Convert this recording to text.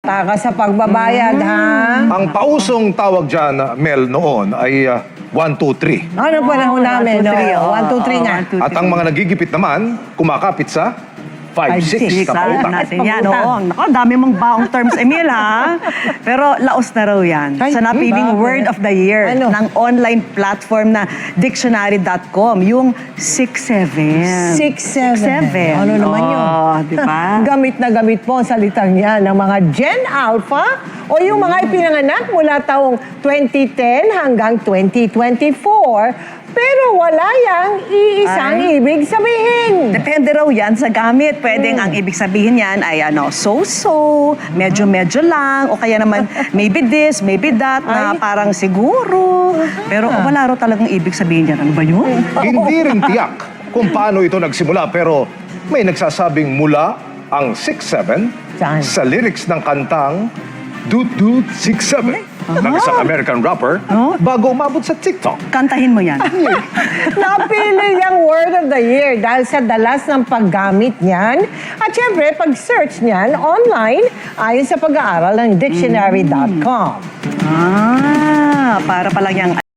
Takas sa pagbabayad, ha? Ang pausong tawag dyan, Mel, noon ay 1, 2, 3. Ano panahon namin? 1, 2, 3 nga. At ang mga nagigipit naman, kumakapit sa 5, 6 na pautang. natin yan. Oo. Naku, dami mong baong terms, Emil, ha? Pero laos na raw yan. Ay, sa napiling bakit? word of the year Ano? ng online platform na dictionary.com, yung 6-7. 6-7. Ano naman yun? Oo, di ba? Gamit na gamit po ang salitang yan ng mga Gen Alpha o yung mga ipinanganak mula taong 2010 hanggang 2024 pero wala yang iisang ibig sabihin. Depende raw yan sa gamit. Pwedeng ang ibig sabihin yan ay so-so, medyo-medyo lang, o kaya naman maybe this, maybe that, na parang siguro. Pero wala raw talagang ibig sabihin yan. Ano ba yun? Hindi rin tiyak kung paano ito nagsimula, pero may nagsasabing mula ang 6-7 Saan? sa lyrics ng kantang Doot Doot 6-7 ng isang American rapper bago umabot sa TikTok. Kantahin mo yan. Napili niyang word of the year dahil sa dalas ng paggamit niyan. At syempre, pag-search niyan online ayon sa pag-aaral ng dictionary.com. Para palang yung